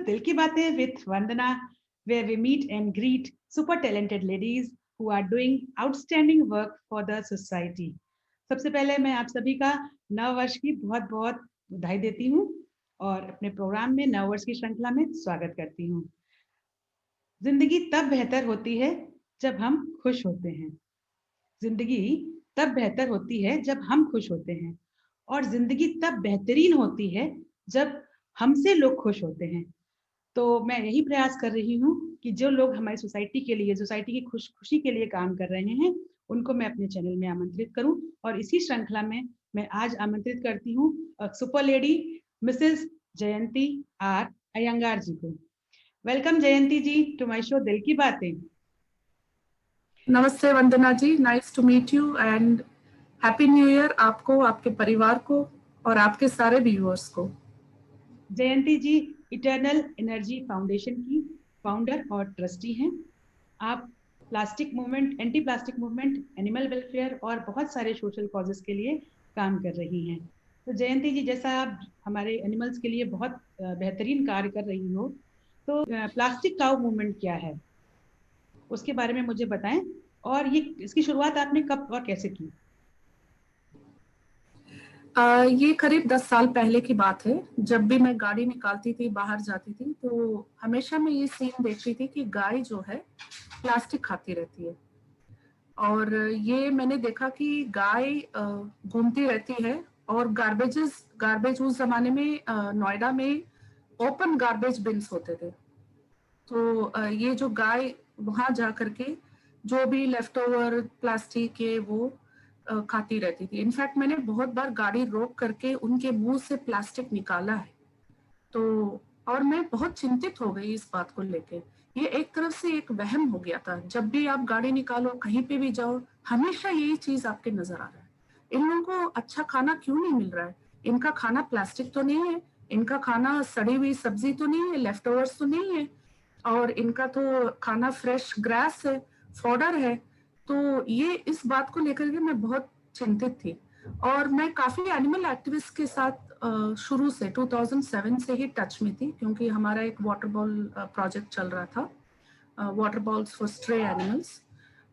Dil Ki Baatein with Vandana, where we meet and greet super talented ladies who are doing outstanding work for the society. सबसे पहले मैं आप सभी का नव वर्ष की बहुत बहुत बधाई देती हूँ और अपने प्रोग्राम में नव वर्ष की श्रृंखला में स्वागत करती हूँ। जिंदगी तब बेहतर होती है जब हम खुश होते हैं। जिंदगी तब बेहतर होती है जब हम खुश होते हैं और जिंदगी तब बेहतरीन होती है जब हमसे लोग खुश होते हैं। तो मैं यही प्रयास कर रही हूँ कि जो लोग हमारी सोसाइटी के लिए, सोसाइटी की खुशी के लिए काम कर रहे हैं, उनको मैं अपने चैनल में आमंत्रित करूं और इसी श्रृंखला में मैं आज आमंत्रित करती हूँ super lady Mrs Jayanti R Iyengar ji को। Welcome Jayanti ji to my show दिल की बातें। नमस्ते Vandana ji, nice to meet you and happy new year आपको, आपके परिवार को और आपके सारे व्यूअर्स को। Jayanti ji eternal energy foundation की फाउंडर और ट्रस्टी हैं। आप plastic movement, anti plastic movement, animal welfare और बहुत सारे सोशल कॉजेस के लिए काम कर रही हैं। तो जयंती जी, जैसा आप हमारे एनिमल्स के लिए बहुत बेहतरीन कार्य कर रही हो, तो प्लास्टिक काउ मूवमेंट क्या है उसके बारे में मुझे बताएं और ये इसकी शुरुआत आपने कब और कैसे की? ये करीब 10 साल पहले की बात है। जब भी मैं गाड़ी निकालती थी, बाहर जाती थी, तो हमेशा मैं ये सीन देखती थी कि गाय जो है प्लास्टिक खाती रहती है। और ये मैंने देखा कि गाय घूमती रहती है और गार्बेज उस जमाने में नोएडा में ओपन गार्बेज बिन्स होते थे। तो ये जो गाय वहां जा करके जो भी लेफ्ट ओवर प्लास्टिक है वो खाती रहती थी। इनफैक्ट मैंने बहुत बार गाड़ी रोक करके उनके मुंह से प्लास्टिक निकाला है। तो और मैं बहुत चिंतित हो गई इस बात को लेके। ये एक तरफ से एक वहम हो गया था। जब भी आप गाड़ी निकालो, कहीं पे भी जाओ, हमेशा यही चीज आपके नजर आ रहा है। इन लोगों को अच्छा खाना क्यों नहीं मिल रहा है? इनका खाना प्लास्टिक तो नहीं है, इनका खाना सड़ी हुई सब्जी तो नहीं है, लेफ्ट ओवर्स तो नहीं है, और इनका तो खाना फ्रेश ग्रास है, फॉडर है। तो ये इस बात को लेकर के मैं बहुत चिंतित थी। और मैं काफी एनिमल एक्टिविस्ट के साथ शुरू से 2007 से ही टच में थी, क्योंकि हमारा एक वाटर बॉल प्रोजेक्ट चल रहा था, water balls for stray animals.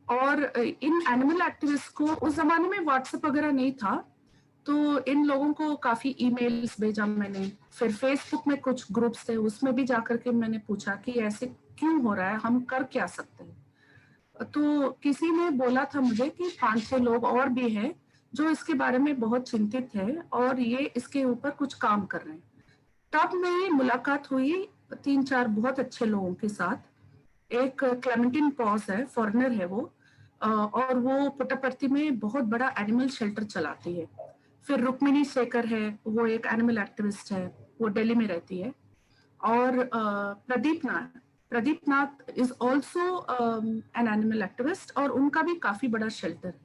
और इन एनिमल एक्टिविस्ट को उस जमाने में व्हाट्सएप वगैरह नहीं था, तो इन लोगों को काफी ईमेल्स भेजा मैंने। फिर फेसबुक में कुछ ग्रुप्स थे, उसमें भी जाकर के मैंने पूछा कि ऐसे क्यों हो रहा है, हम कर क्या सकते हैं। तो किसी ने बोला था मुझे कि 5-6 लोग और भी हैं जो इसके बारे में बहुत चिंतित है और ये इसके ऊपर कुछ काम कर रहे हैं। तब मेरी मुलाकात हुई 3-4 बहुत अच्छे लोगों के साथ। एक क्लेमेंटिन पॉज है, फॉरेनर है वो, और वो पुट्टपर्थी में बहुत बड़ा एनिमल शेल्टर चलाती है। फिर रुक्मिणी शेखर है, वो एक एनिमल एक्टिविस्ट है, वो दिल्ली में रहती है। और Pradeep Nath is also an animal activist, और उनका भी काफी बड़ा शेल्टर है।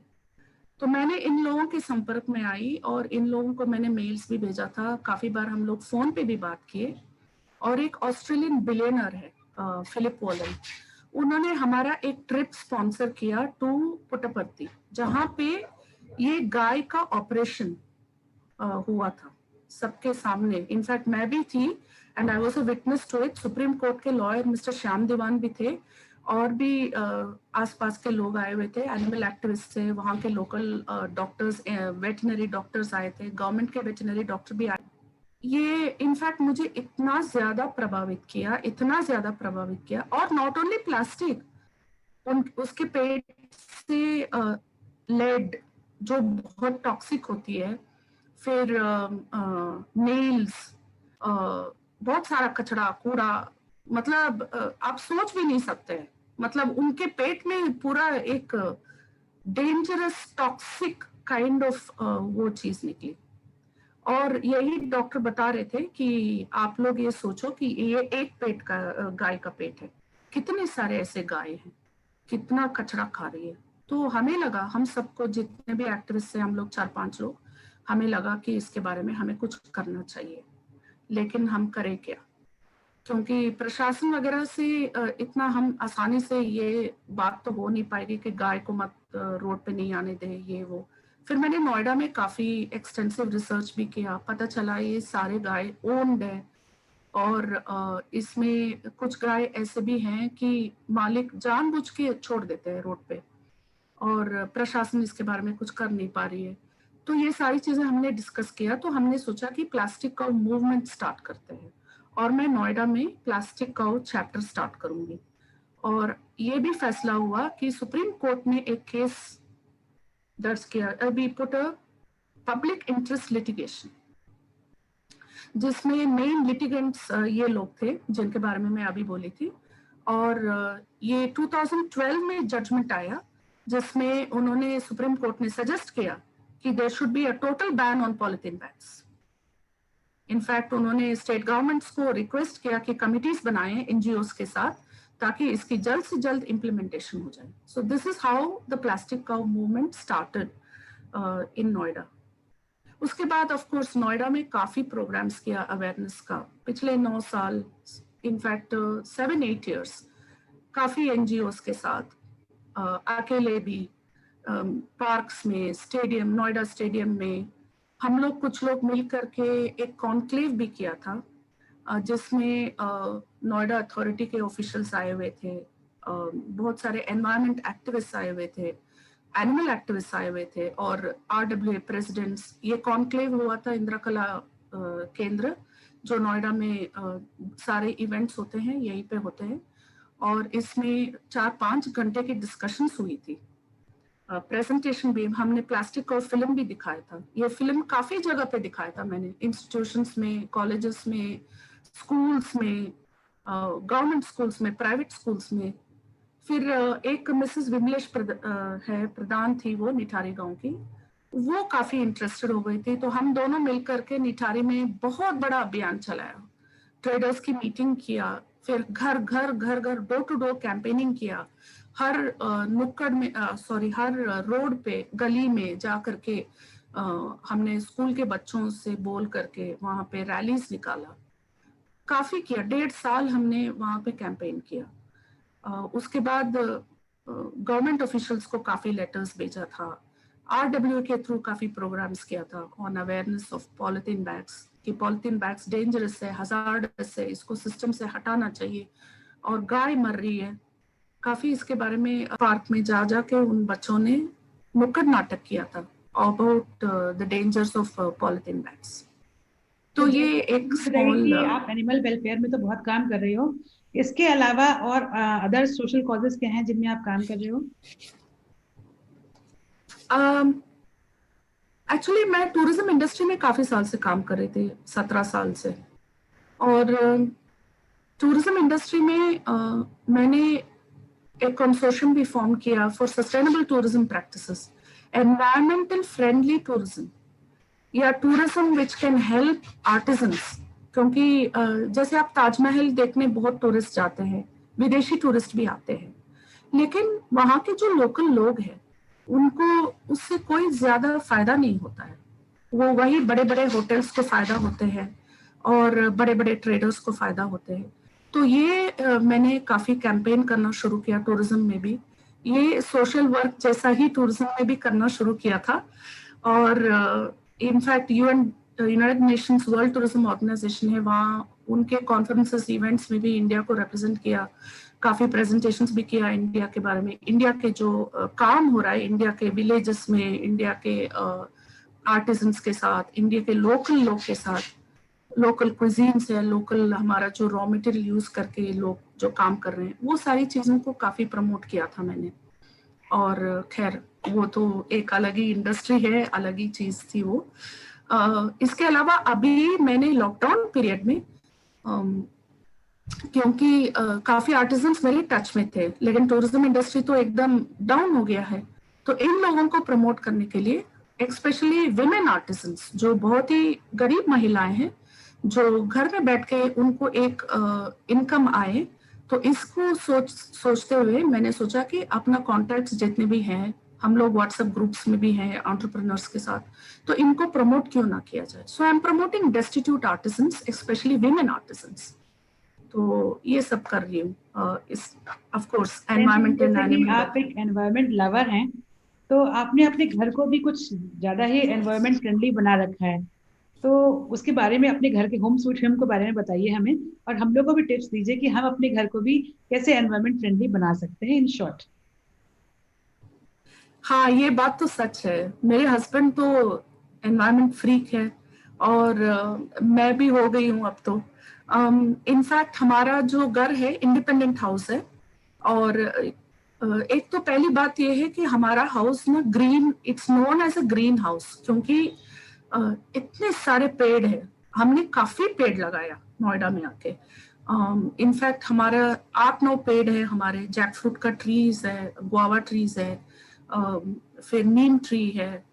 तो मैंने इन लोगों के संपर्क में आई और इन लोगों को मैंने मेल्स भी भेजा था, काफी बार हम लोग फोन पे भी बात किए। और एक ऑस्ट्रेलियन बिलियनर है फिलिप वॉलन, उन्होंने हमारा एक ट्रिप स्पॉन्सर किया टू पुट्टपर्थी, जहाँ पे ये गाय का ऑपरेशन हुआ था सबके सामने। इनफैक्ट मैं भी थी and I was a witness to it. Supreme court के लॉयर मिस्टर श्याम दीवान भी थे, और भी आसपास के लोग आए हुए थे, एनिमल एक्टिविस्ट थे, वहाँ के लोकल डॉक्टर्स, वेटनरी डॉक्टर्स आए थे, गवर्नमेंट के वेटनरी डॉक्टर भी आए। ये इनफैक्ट मुझे इतना ज्यादा प्रभावित किया। और नॉट ओनली प्लास्टिक, उसके पेट से लेड जो बहुत टॉक्सिक होती है, फिर नेल्स, बहुत सारा कचरा कूड़ा, मतलब आप सोच भी नहीं सकते हैं। मतलब उनके पेट में पूरा एक डेंजरस टॉक्सिक काइंड ऑफ वो चीज निकली। और यही डॉक्टर बता रहे थे कि आप लोग ये सोचो कि ये एक पेट का गाय का पेट है, कितने सारे ऐसे गाय हैं, कितना कचरा खा रही है। तो हमें लगा, हम सबको, जितने भी एक्टिविस्ट हैं हम लोग 4-5 लोग, हमें लगा कि इसके बारे में हमें कुछ करना चाहिए। लेकिन हम करें क्या, क्योंकि प्रशासन वगैरह से इतना हम आसानी से ये बात तो हो नहीं पाएगी कि गाय को मत रोड पे नहीं आने दे, ये वो। फिर मैंने नोएडा में काफी एक्सटेंसिव रिसर्च भी किया, पता चला ये सारे गाय ओन्ड है और इसमें कुछ गाय ऐसे भी हैं कि मालिक जानबूझ के छोड़ देते हैं रोड पे और प्रशासन इसके बारे में कुछ कर नहीं पा रही है। तो ये सारी चीजें हमने डिस्कस किया, तो हमने सोचा कि प्लास्टिक काउ मूवमेंट स्टार्ट करते हैं और मैं नोएडा में प्लास्टिक काउ चैप्टर स्टार्ट करूंगी। और ये भी फैसला हुआ कि सुप्रीम कोर्ट ने एक केस दर्ज किया, अभी put a public interest litigation, जिसमें मेन लिटिगेंट्स ये लोग थे जिनके बारे में मैं अभी बोली थी। और ये 2012 में जजमेंट आया जिसमें उन्होंने, सुप्रीम कोर्ट ने सजेस्ट किया कि there should be a total ban on polythene bags. In fact उन्होंने स्टेट गवर्नमेंट्स को रिक्वेस्ट किया कि कमिटीज बनाएं एनजीओस के साथ ताकि इसकी जल्द से जल्द इम्प्लीमेंटेशन हो जाए। So this is how the plastic cow movement started in Noida. उसके बाद ऑफ कोर्स नोएडा में काफी प्रोग्राम्स किया अवेयरनेस का पिछले 9 साल, इनफैक्ट 7-8 इयर्स, काफी एनजीओस के साथ, अकेले भी, पार्क्स में, स्टेडियम, नोएडा स्टेडियम में हम लोग कुछ लोग मिल करके एक कॉन्क्लेव भी किया था जिसमें नोएडा अथॉरिटी के ऑफिशियल्स आए हुए थे, बहुत सारे एनवायरमेंट एक्टिविस्ट आए हुए थे, एनिमल एक्टिविस्ट आए हुए थे और RWA प्रेसिडेंट्स। ये कॉन्क्लेव हुआ था इंदिरा कला केंद्र, जो नोएडा में सारे इवेंट्स होते हैं यहीं पे होते हैं, और इसमें 4-5 घंटे की डिस्कशंस हुई थी, प्रेजेंटेशन भी, हमने प्लास्टिक और फिल्म भी दिखाया था। ये फिल्म काफी जगह पे दिखाया था मैंने, इंस्टीट्यूशंस में, कॉलेजेस में, स्कूल्स में, गवर्नमेंट स्कूल्स में, प्राइवेट स्कूल्स में। फिर एक मिसेस विमलेश है, प्रधान थी वो निठारी गांव की, वो काफी इंटरेस्टेड हो गई थी, तो हम दोनों मिलकर के निठारी में बहुत बड़ा अभियान चलाया, ट्रेडर्स की मीटिंग किया, फिर घर घर डोर टू डोर कैंपेनिंग किया, हर नुक्कड़ में, हर रोड पे, गली में जा करके हमने स्कूल के बच्चों से बोल करके वहां पे रैलीज निकाला, काफी किया, 1.5 साल हमने वहां पे कैंपेन किया। उसके बाद गवर्नमेंट ऑफिशियल्स को काफी लेटर्स भेजा था, RWA के थ्रू काफी प्रोग्राम्स किया था on awareness of polythene bags, कि पॉलिथीन बैग्स डेंजरस है, हजार्डस है, इसको सिस्टम से हटाना चाहिए, और गाय मर रही है काफी, इसके बारे में पार्क में जा जाके उन बच्चों ने नुक्कड़ नाटक किया था about the dangers of polythene bags. तो ये एक स्मॉल, आप एनिमल वेलफेयर में तो बहुत काम कर रही हो, इसके अलावा और अदर सोशल कॉजेस क्या हैं जिनमें आप काम कर रहे हो? एक्चुअली मैं टूरिज्म इंडस्ट्री में काफी साल से काम कर रही थी, 17 साल से, और टूरिज्म इंडस्ट्री में मैंने एक कंसोर्शियम भी फॉर्म किया for sustainable tourism practices, environmental friendly tourism, या tourism which can help artisans. क्योंकि जैसे आप ताजमहल देखने बहुत टूरिस्ट जाते हैं, विदेशी टूरिस्ट भी आते हैं, लेकिन वहाँ के जो लोकल लोग हैं उनको उससे कोई ज्यादा फायदा नहीं होता है, वो वही बड़े बड़े होटल्स को फायदा होते हैं और बड़े बड़े ट्रेडर्स को फायदा होते हैं। तो ये मैंने काफी कैंपेन करना शुरू किया टूरिज्म में भी, ये सोशल वर्क जैसा ही टूरिज्म में भी करना शुरू किया था। और in fact United Nations World Tourism Organization है, वहाँ उनके कॉन्फ्रेंसेस, इवेंट्स में भी इंडिया को रिप्रेजेंट किया, काफी प्रेजेंटेशंस भी किया इंडिया के बारे में, इंडिया के जो काम हो रहा है इंडिया के विलेजेस में, इंडिया के आर्टिजन्स के साथ, इंडिया के लोकल लोग के साथ, लोकल क्विजीन्स है, लोकल हमारा जो रॉ मटेरियल यूज करके लोग जो काम कर रहे हैं, वो सारी चीजों को काफी प्रमोट किया था मैंने। और खैर वो तो एक अलग ही इंडस्ट्री है, अलग ही चीज थी वो। इसके अलावा अभी मैंने लॉकडाउन पीरियड में, क्योंकि काफी आर्टिजन्स मेरे टच में थे, लेकिन टूरिज्म इंडस्ट्री तो एकदम डाउन हो गया है, तो इन लोगों को प्रमोट करने के लिए, स्पेशली विमेन आर्टिजन्स जो बहुत ही गरीब महिलाएं हैं, जो घर में बैठ के उनको एक इनकम आए, तो इसको सोचते हुए मैंने सोचा कि अपना कॉन्टैक्ट्स जितने भी हैं, हम लोग व्हाट्सएप ग्रुप्स में भी हैं एंटरप्रेन्योर्स के साथ, तो इनको प्रमोट क्यों ना किया जाए। So I am promoting destitute artisans, specially women artisans, तो ये सब कर रही हूँ। इस of course environment and animal, आप एक एनवायरमेंट लवर हैं, तो आपने अपने घर को भी कुछ ज्यादा ही एनवायरमेंट फ्रेंडली बना रखा है, तो उसके बारे में, अपने घर के होम स्वीट होम के बारे में बताइए हमें, और हम लोग को भी टिप्स दीजिए कि हम अपने घर को भी कैसे एनवायरमेंट फ्रेंडली बना सकते हैं, इन शॉर्ट। हाँ, ये बात तो सच है। मेरे हस्बैंड तो एनवायरनमेंट फ्रीक है, और मैं भी हो गई हूँ अब तो। इनफैक्ट हमारा जो घर है इंडिपेंडेंट हाउस है, और एक तो पहली बात ये है कि हमारा हाउस ना green, it's known as a greenhouse, क्योंकि इतने सारे पेड़ है। हमने काफी पेड़ लगाया नोएडा में आके। इनफैक्ट हमारा 8-9 पेड़ है, हमारे जैकफ्रूट का ट्रीज है, गुआवा ट्रीज है, फिर नीम ट्री है।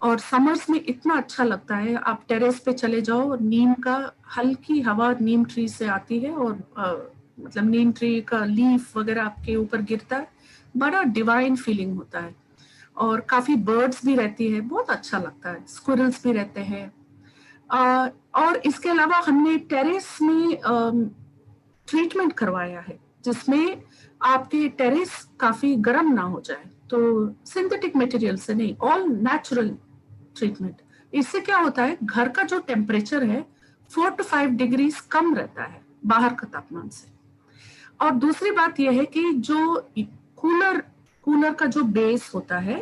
और समर्स में इतना अच्छा लगता है, आप टेरेस पे चले जाओ, नीम का हल्की हवा नीम ट्री से आती है, और मतलब नीम ट्री का लीफ वगैरह आपके ऊपर गिरता है, बड़ा डिवाइन फीलिंग होता है। और काफी बर्ड्स भी रहती है, बहुत अच्छा लगता है, स्क्विरल्स भी रहते हैं। और इसके अलावा हमने टेरेस में ट्रीटमेंट करवाया है, जिसमें आपके टेरेस काफी गर्म ना हो जाए। तो सिंथेटिक मटेरियल से नहीं, ऑल नेचुरल ट्रीटमेंट। इससे क्या होता है, घर का जो टेम्परेचर है 4 to 5 डिग्री कम रहता है बाहर का तापमान से। और दूसरी बात यह है कि जो कूलर का जो बेस होता है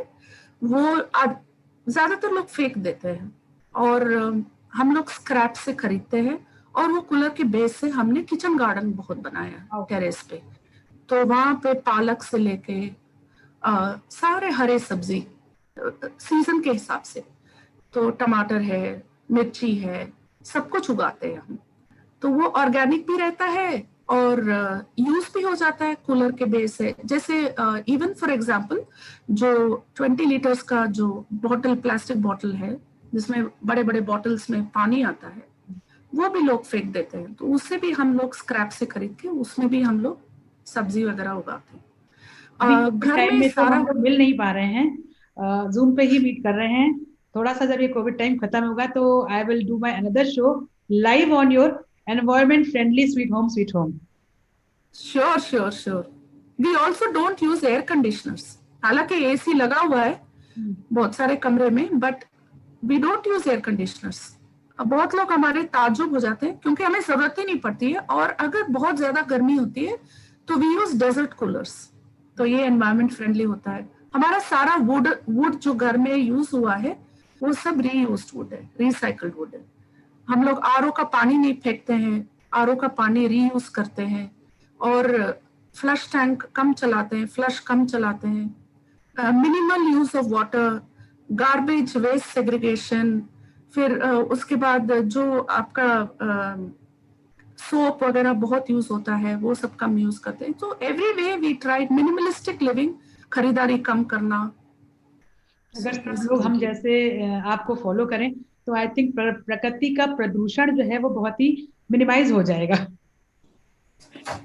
वो ज्यादातर लोग फेंक देते हैं, और हम लोग स्क्रैप से खरीदते हैं। और वो कूलर के बेस से हमने किचन गार्डन बहुत बनाया टेरेस पे। तो वहां पे पालक से लेके सारे हरे सब्जी सीजन के हिसाब से, तो टमाटर है, मिर्ची है, सब कुछ उगाते हैं हम। तो वो ऑर्गेनिक भी रहता है, और यूज भी हो जाता है कूलर के बेस से। जैसे इवन फॉर एग्जांपल, जो 20 लीटर्स का जो बॉटल, प्लास्टिक बॉटल है, जिसमें बड़े बड़े बॉटल्स में पानी आता है, वो भी लोग फेंक देते हैं। तो उससे भी हम लोग स्क्रैप से खरीद के उसमें भी हम लोग सब्जी वगैरह उगाते अभी हैं। कोविड घर टाइम में में तो सारा, हम लोग मिल नहीं पा रहे हैं, जूम पे ही मीट कर रहे हैं। थोड़ा सा जब ये कोविड टाइम खत्म होगा तो I will do my another show live on your environment friendly sweet home, sweet home. Sure sure sure. We also don't use air conditioners. हालांकि एसी लगा हुआ है बहुत सारे कमरे में, but we don't use air conditioners. अब बहुत लोग हमारे ताज्जुब हो जाते हैं, क्योंकि हमें जरूरत ही नहीं पड़ती है। और अगर बहुत ज्यादा गर्मी होती है तो वी यूज डेजर्ट कूलर्स। तो ये एनवायरमेंट फ्रेंडली होता है। हमारा सारा वुड जो घर में यूज हुआ है वो सब रीयूज्ड वुड है, रिसाइकल्ड वुड है। हम लोग आरओ का पानी नहीं फेंकते हैं, आरओ का पानी रीयूज करते हैं। और फ्लश टैंक कम चलाते हैं, फ्लश कम चलाते हैं। Minimal use of water, garbage waste segregation. फिर उसके बाद जो आपका सोप वगैरह बहुत यूज होता है, वो सब कम यूज करते हैं। तो every way we tried minimalistic living, खरीदारी कम करना। अगर So सब लोग हम basically, जैसे आपको फॉलो करें तो आई थिंक प्रकृति का प्रदूषण जो है वो बहुत ही मिनिमाइज हो जाएगा।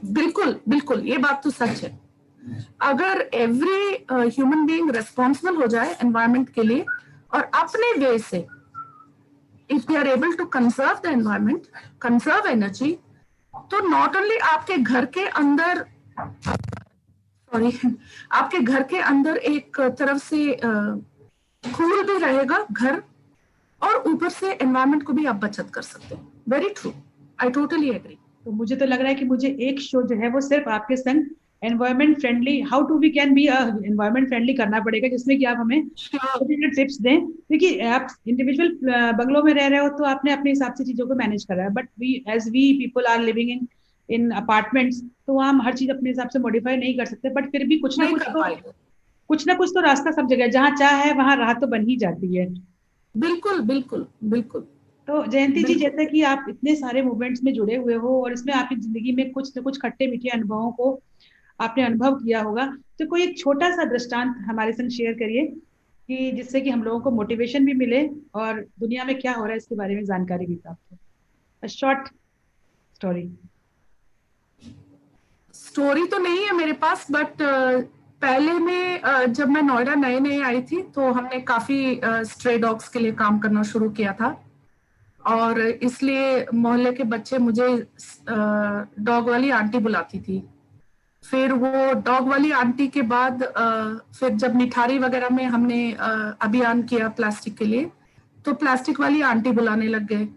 बिल्कुल बिल्कुल, ये बात तो सच है। अगर एवरी ह्यूमन बीइंग रिस्पॉन्सिबल हो जाए एनवायरनमेंट के लिए, और अपने वे से, if they are able to conserve the environment, conserve energy, तो नॉट ओनली आपके घर के अंदर, सॉरी, आपके घर के अंदर एक तरफ से कूल भी रहेगा घर, और ऊपर से एनवायरनमेंट को भी आप बचत कर सकते हैं। Very true, I totally agree. तो मुझे तो लग रहा है कि मुझे एक शो जो है वो सिर्फ आपके संग environment friendly, how to we can be environment friendly करना पड़ेगा, जिसमें कि आप हमें श्योर। छोटे छोटे टिप्स दें। क्योंकि आप इंडिविजुअल बंगलों में रह रहे हो तो आपने अपने हिसाब से चीजों को मैनेज करा है, but we as we people are living in in apartments, तो वहाँ हम हर चीज अपने हिसाब से मॉडिफाई नहीं कर सकते, बट फिर भी नहीं कर पाएंगे। कुछ ना कुछ तो रास्ता सब जगह है। जहाँ चाह है वहां राह तो बन ही जाती है। बिल्कुल बिल्कुल बिल्कुल तो जयंती जी, बिल्कुल। जैसे कि आप इतने सारे मूवमेंट्स में जुड़े हुए हो और इसमें आपकी जिंदगी में कुछ न कुछ खट्टे मीठे अनुभवों को आपने अनुभव किया होगा, तो कोई एक छोटा सा दृष्टांत हमारे संग शेयर करिए कि जिससे कि हम लोगों को मोटिवेशन भी मिले और दुनिया में क्या हो रहा है इसके बारे में जानकारी भी प्राप्त हो। Short story. स्टोरी तो नहीं है मेरे पास, बट पहले में जब मैं नोएडा नए नए आई थी, तो हमने काफी स्ट्रे डॉग्स के लिए काम करना शुरू किया था। और इसलिए मोहल्ले के बच्चे मुझे डॉग वाली आंटी बुलाती थी। फिर वो डॉग वाली आंटी के बाद फिर जब मिठारी वगैरह में हमने अभियान किया प्लास्टिक के लिए, तो प्लास्टिक वाली आंटी बुलाने लग गए।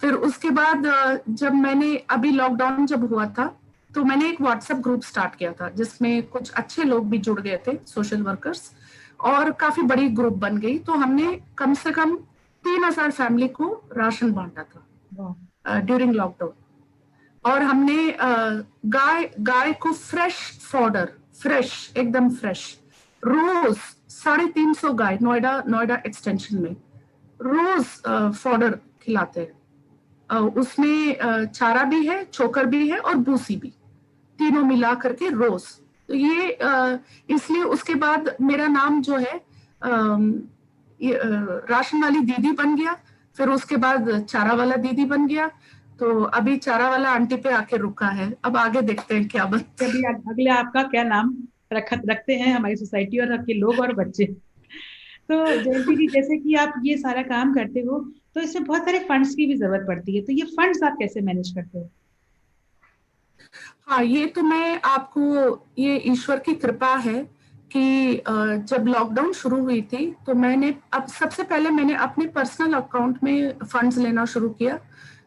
फिर उसके बाद जब मैंने अभी लॉकडाउन जब हुआ था तो मैंने एक व्हाट्सएप ग्रुप स्टार्ट किया था जिसमें कुछ अच्छे लोग भी जुड़ गए थे, सोशल वर्कर्स, और काफी बड़ी ग्रुप बन गई। तो हमने कम से कम 3000 फैमिली को राशन बांटा था ड्यूरिंग लॉकडाउन। और हमने गाय गाय को फ्रेश फॉडर, फ्रेश एकदम फ्रेश, रोज 350 गाय नोएडा एक्सटेंशन में रोज फॉडर खिलाते हैं। उसमें चारा भी है, चोकर भी है और भूसी भी, तीनों मिला करके रोज। तो ये इसलिए उसके बाद मेरा नाम जो है राशन वाली दीदी बन गया। फिर उसके बाद चारा वाला दीदी बन गया। तो अभी चारा वाला आंटी पे आके रुका है। अब आगे देखते हैं क्या बनता है। अभी अगले आपका क्या नाम रखते हैं हमारी सोसाइटी और आपके लोग और बच्चे। तो जयंती जी, जैसे कि आप ये सारा काम करते हो तो इसमें बहुत सारे फंड्स की भी जरूरत पड़ती है, तो ये फंड्स आप कैसे मैनेज करते हो? हाँ, ये तो मैं आपको, ये ईश्वर की कृपा है कि जब लॉकडाउन शुरू हुई थी तो मैंने अब सबसे पहले मैंने अपने पर्सनल अकाउंट में फंड्स लेना शुरू किया।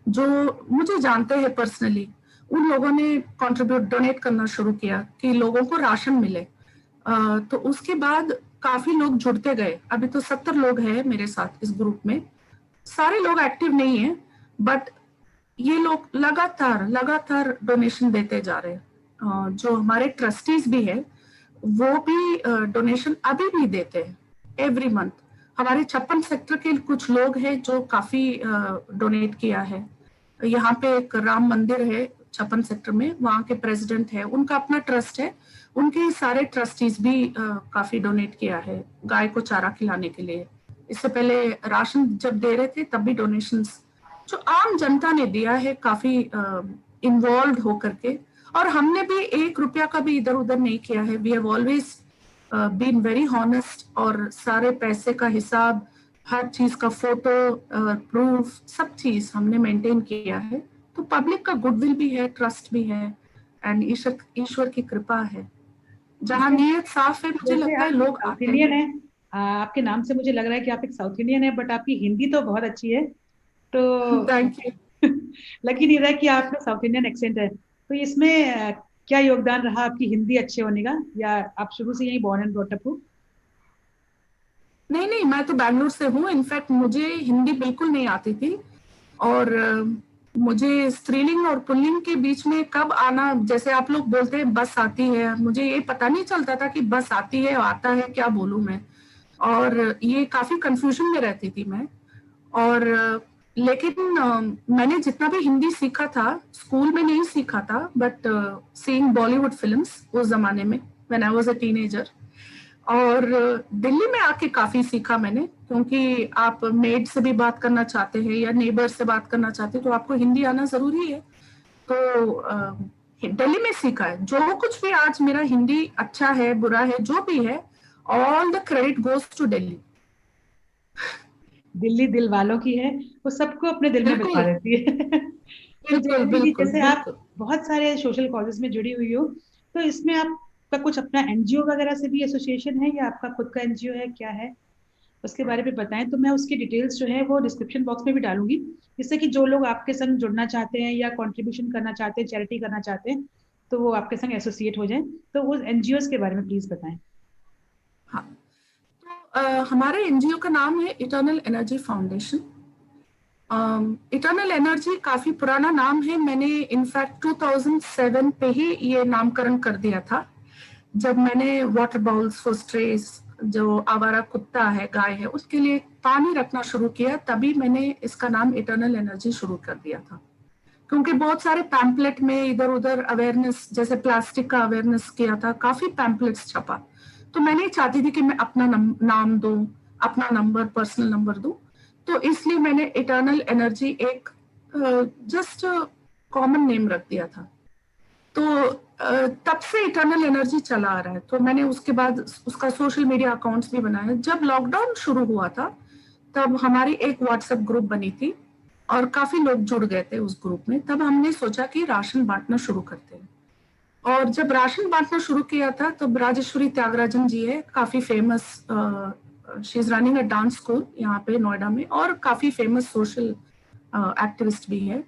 जो मुझे जानते हैं पर्सनली उन लोगों ने कंट्रीब्यूट, डोनेट करना शुरू किया कि लोगों को राशन मिले। तो उसके बाद काफी लोग जुड़ते गए। अभी तो 70 लोग हैं मेरे साथ इस ग्रुप में। सारे लोग एक्टिव नहीं है, बट ये लोग लगातार डोनेशन देते जा रहे हैं। जो हमारे ट्रस्टीज भी है वो भी डोनेशन अभी भी देते हैं एवरी मंथ। हमारे 56 सेक्टर के कुछ लोग हैं जो काफी डोनेट किया है। यहाँ पे एक राम मंदिर है 56 सेक्टर में, वहाँ के प्रेसिडेंट है, उनका अपना ट्रस्ट है, उनके सारे ट्रस्टीज भी काफी डोनेट किया है गाय को चारा खिलाने के लिए। इससे पहले राशन जब दे रहे थे तब भी डोनेशंस जो आम जनता ने दिया है काफी इन्वॉल्व होकर के। और हमने भी 1 रुपया का भी इधर उधर नहीं किया है। We have always been very honest, और सारे पैसे का हिसाब, हर चीज का फोटो, प्रूफ, सब चीज हमने मेंटेन किया है। तो पब्लिक का गुडविल भी है, ट्रस्ट भी है, एंड ईश्वर की कृपा है। जहाँ नीयत साफ है मुझे जैसे लगता है आप लोग साउथ आते इंडियन हैं। है, आपके नाम से मुझे लग रहा है कि आप एक साउथ इंडियन है, बट आपकी हिंदी तो बहुत अच्छी है। तो थैंक यू। लग ही नहीं रहा है कि आप में साउथ इंडियन एक्सेंट है। तो इसमें क्या योगदान रहा आपकी हिंदी अच्छे होने का, या आप शुरू से यही बॉर्न एंड ब्रॉट अप हो? नहीं नहीं, मैं तो बैंगलोर से हूँ। इनफैक्ट मुझे हिंदी बिल्कुल नहीं आती थी, और मुझे स्त्रीलिंग और पुल्लिंग के बीच में कब आना, जैसे आप लोग बोलते हैं बस आती है, मुझे ये पता नहीं चलता था कि बस आती है, आता है, क्या बोलूं मैं। और ये काफी कंफ्यूजन में रहती थी मैं। और लेकिन मैंने जितना भी हिंदी सीखा था स्कूल में नहीं सीखा था, बट सीइंग बॉलीवुड फिल्म्स उस जमाने में when I was a teenager. और दिल्ली में आके काफी सीखा मैंने, क्योंकि आप मेड से भी बात करना चाहते हैं या नेबर से बात करना चाहते हैं तो आपको हिंदी आना जरूरी है। तो दिल्ली में सीखा है। जो कुछ भी आज मेरा हिंदी अच्छा है बुरा है जो भी है, all the credit goes to Delhi. Delhi दिल वालों की है, वो सबको अपने दिल में बसा बिल्कुल देती है। तो बिल्कुल जयंती जी, बिल्कुल जैसे आप बिल्कुल। बहुत सारे सोशल कॉजेज में जुड़ी हुई हो, तो इसमें आपका कुछ अपना एनजीओ वगैरह से भी एसोसिएशन है, या आपका खुद का एनजीओ है, क्या है? उसके बारे में बताएं तो मैं उसकी डिटेल्स जो है वो डिस्क्रिप्शन बॉक्स में भी डालूंगी, जिससे कि जो लोग आपके संग जुड़ना चाहते हैं या कंट्रीब्यूशन करना चाहते हैं, चैरिटी करना चाहते हैं, तो वो आपके संग एसोसिएट हो जाएं। तो वो एनजीओ के बारे में प्लीज बताएं। हाँ, तो हमारे एनजीओ का नाम है eternal energy foundation. Eternal energy काफी पुराना नाम है। मैंने इनफैक्ट 2007 पे ही ये नामकरण कर दिया था, जब मैंने वाटर बाउल्स फॉर स्ट्रेस, जो आवारा कुत्ता है, गाय है, उसके लिए पानी रखना शुरू किया, तभी मैंने इसका नाम इटर्नल एनर्जी शुरू कर दिया था। क्योंकि बहुत सारे पैम्पलेट में इधर उधर अवेयरनेस, जैसे प्लास्टिक का अवेयरनेस किया था, काफी पैम्पलेट्स छपा। तो मैंने चाहती थी कि मैं अपना नाम दूं, अपना नंबर, पर्सनल नंबर दूं। तो इसलिए मैंने इटर्नल एनर्जी एक जस्ट कॉमन नेम रख दिया था। तो तब से इटर्नल एनर्जी चला आ रहा है। तो मैंने उसके बाद उसका सोशल मीडिया अकाउंट्स भी बनाए। जब लॉकडाउन शुरू हुआ था तब हमारी एक व्हाट्सएप ग्रुप बनी थी और काफी लोग जुड़ गए थे उस ग्रुप में। तब हमने सोचा कि राशन बांटना शुरू करते हैं। और जब राशन बांटना शुरू किया था तब राजेश्वरी त्यागराजन जी है, काफी famous she is running a dance school यहाँ पे नोएडा में, और काफी फेमस सोशल एक्टिविस्ट भी है।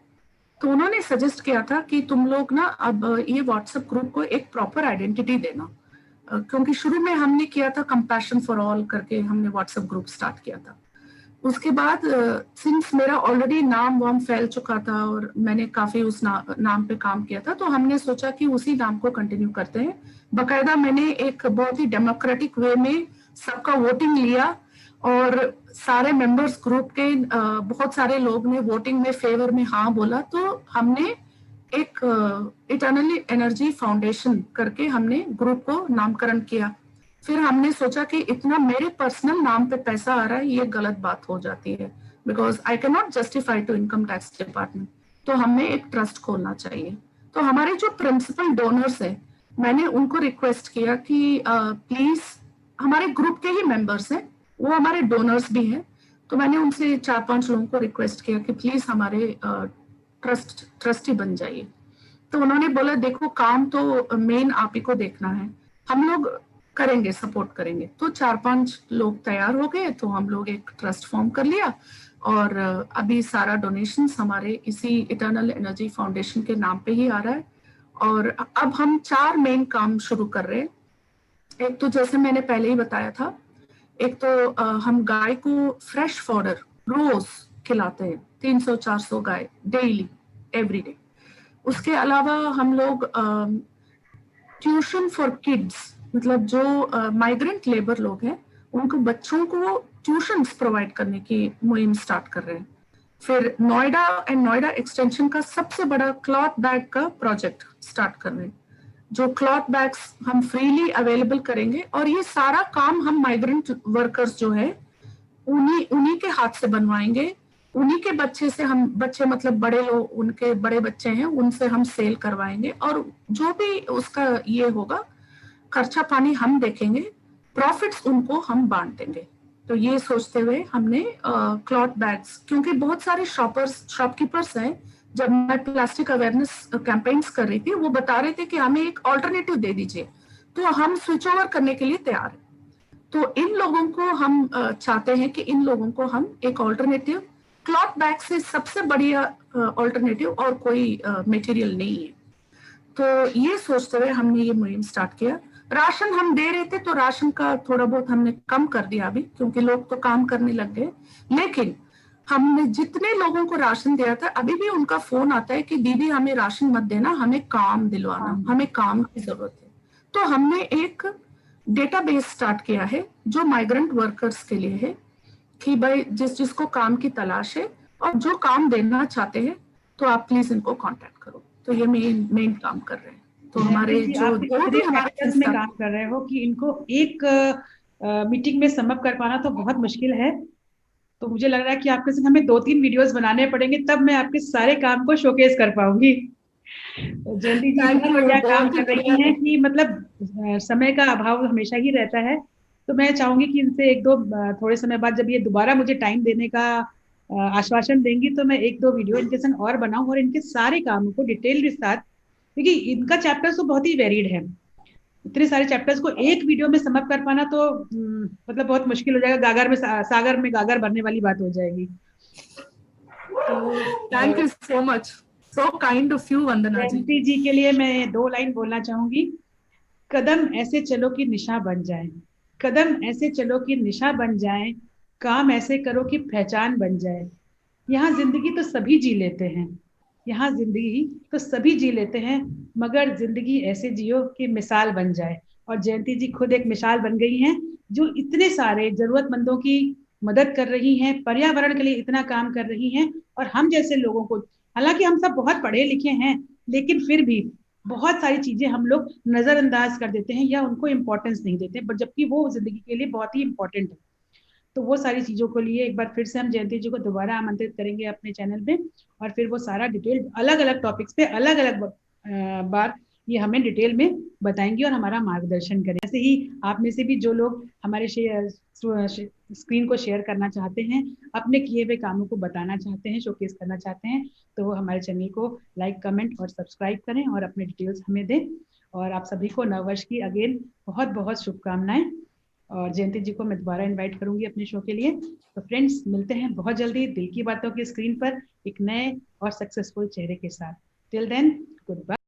तो उन्होंने सजेस्ट किया था कि तुम लोग ना अब ये व्हाट्सएप ग्रुप को एक प्रॉपर आइडेंटिटी देना, क्योंकि शुरू में हमने किया था कंपैशन फॉर ऑल करके हमने व्हाट्सएप ग्रुप स्टार्ट किया था। उसके बाद सिंस मेरा ऑलरेडी नाम वाम फैल चुका था और मैंने काफी उस नाम पे काम किया था, तो हमने सोचा कि उसी नाम को कंटिन्यू करते हैं। बकायदा मैंने एक बहुत ही डेमोक्रेटिक वे में सबका वोटिंग लिया, और सारे मेंबर्स ग्रुप के बहुत सारे लोग ने वोटिंग में फेवर में हाँ बोला, तो हमने एक इटर्नली एनर्जी फाउंडेशन करके हमने ग्रुप को नामकरण किया। फिर हमने सोचा कि इतना मेरे पर्सनल नाम पे पैसा आ रहा है, ये गलत बात हो जाती है, because I can not justify to income tax department, तो हमें एक ट्रस्ट खोलना चाहिए। तो हमारे जो प्रिंसिपल डोनर्स है, मैंने उनको रिक्वेस्ट किया कि प्लीज, हमारे ग्रुप के ही मेंबर्स हैं, वो हमारे डोनर्स भी हैं, तो मैंने उनसे 4-5 लोगों को रिक्वेस्ट किया कि प्लीज हमारे ट्रस्टी बन जाइए। तो उन्होंने बोला देखो काम तो मेन आप ही को देखना है, हम लोग करेंगे, सपोर्ट करेंगे। तो 4-5 लोग तैयार हो गए, तो हम लोग एक ट्रस्ट फॉर्म कर लिया, और अभी सारा डोनेशंस हमारे इसी इटर्नल एनर्जी फाउंडेशन के नाम पे ही आ रहा है। और अब हम 4 मेन काम शुरू कर रहे हैं। एक तो जैसे मैंने पहले ही बताया था, एक तो हम गाय को फ्रेश फॉडर रोज खिलाते हैं, 300-400 गाय डेली एवरीडे। उसके अलावा हम लोग ट्यूशन फॉर किड्स, मतलब जो माइग्रेंट लेबर लोग हैं उनको बच्चों को ट्यूशंस प्रोवाइड करने की मुहिम स्टार्ट कर रहे हैं। फिर नोएडा एंड नोएडा एक्सटेंशन का सबसे बड़ा क्लॉथ बैग का प्रोजेक्ट स्टार्ट कर रहे हैं, जो क्लॉथ बैग्स हम फ्रीली अवेलेबल करेंगे, और ये सारा काम हम माइग्रेंट वर्कर्स जो है उन्हीं के हाथ से बनवाएंगे। उन्हीं के बच्चे से हम, बच्चे मतलब बड़े लोग, उनके बड़े बच्चे हैं, उनसे हम सेल करवाएंगे, और जो भी उसका ये होगा खर्चा पानी हम देखेंगे, प्रॉफिट्स उनको हम बांट देंगे। तो ये सोचते हुए हमने क्लॉथ बैग्स, क्योंकि बहुत सारे शॉपकीपर्स हैं, जब मैं प्लास्टिक अवेयरनेस कैंपेन्स कर रही थी, वो बता रहे थे कि हमें एक ऑल्टरनेटिव दे दीजिए, तो हम स्विच ओवर करने के लिए तैयार हैं। तो इन लोगों को हम चाहते हैं कि इन लोगों को हम एक ऑल्टरनेटिव, क्लॉथ बैग से सबसे बढ़िया ऑल्टरनेटिव और कोई मटेरियल नहीं है। तो ये सोचते हुए हमने ये मुहिम स्टार्ट किया। राशन हम दे रहे थे, तो राशन का थोड़ा बहुत हमने कम कर दिया अभी, क्योंकि लोग तो काम करने लग गए। लेकिन हमने जितने लोगों को राशन दिया था, अभी भी उनका फोन आता है कि दीदी हमें राशन मत देना, हमें काम दिलवाना, हमें काम की जरूरत है। तो हमने एक डेटाबेस स्टार्ट किया है जो माइग्रेंट वर्कर्स के लिए है, कि भाई जिसको काम की तलाश है और जो काम देना चाहते हैं, तो आप प्लीज इनको कांटेक्ट करो। तो ये मेन काम कर रहे हैं। तो हमारे जो आप इतने फैक्टर्स में काम कर रहे हो कि इनको एक मीटिंग में समअप कर पाना तो बहुत मुश्किल है। तो मुझे लग रहा है कि आपके साथ हमें 2-3 वीडियोस बनाने पड़ेंगे, तब मैं आपके सारे काम को शोकेस कर पाऊंगी। जयंती जी बहुत बढ़िया काम कर रही हैं कि मतलब समय का अभाव हमेशा ही रहता है। तो मैं चाहूंगी कि इनसे 1-2 थोड़े समय बाद जब ये दोबारा मुझे टाइम देने का आश्वासन देंगी, तो मैं 1-2 वीडियो इनके संग और बनाऊं और इनके सारे कामों को डिटेल के साथ, क्योंकि इनका चैप्टर्स तो बहुत ही वेरिड है, इतने सारे चैप्टर्स को एक वीडियो में समअप कर पाना तो मतलब बहुत मुश्किल हो जाएगा, गागर में सागर में गागर भरने वाली बात हो जाएगी। Thank you so much, so kind of you Vandana ji. Jayanti ji के लिए मैं 2 लाइन बोलना चाहूंगी। कदम ऐसे चलो कि निशा बन जाए, कदम ऐसे चलो कि निशा बन जाए, काम ऐसे करो कि पहचान बन जाए। यहाँ जिंदगी तो सभी जी लेते हैं, यहाँ जिंदगी तो सभी जी लेते हैं, मगर जिंदगी ऐसे जियो कि मिसाल बन जाए। और जयंती जी खुद एक मिसाल बन गई हैं, जो इतने सारे जरूरतमंदों की मदद कर रही हैं, पर्यावरण के लिए इतना काम कर रही हैं। और हम जैसे लोगों को, हालांकि हम सब बहुत पढ़े लिखे हैं, लेकिन फिर भी बहुत सारी चीजें हम लोग नजरअंदाज कर देते हैं या उनको इम्पोर्टेंस नहीं देते, बट जबकि वो जिंदगी के लिए बहुत ही इंपॉर्टेंट है। तो वो सारी चीजों को लिए एक बार फिर से हम जयंती जी को दोबारा आमंत्रित करेंगे अपने चैनल पे, और फिर वो सारा डिटेल अलग अलग टॉपिक्स पे अलग अलग बार ये हमें डिटेल में बताएंगी और हमारा मार्गदर्शन करें। ऐसे ही आप में से भी जो लोग हमारे स्क्रीन को शेयर करना चाहते हैं, अपने किए हुए कामों को बताना चाहते हैं, शोकेस करना चाहते हैं, तो वो हमारे चैनल को लाइक, कमेंट और सब्सक्राइब करें और अपने डिटेल्स हमें दें। और आप सभी को नववर्ष की अगेन बहुत बहुत शुभकामनाएं। और जयंती जी को मैं दोबारा इनवाइट करूंगी अपने शो के लिए। तो फ्रेंड्स, मिलते हैं बहुत जल्दी दिल की बातों की स्क्रीन पर एक नए और सक्सेसफुल चेहरे के साथ। Till then, good bye.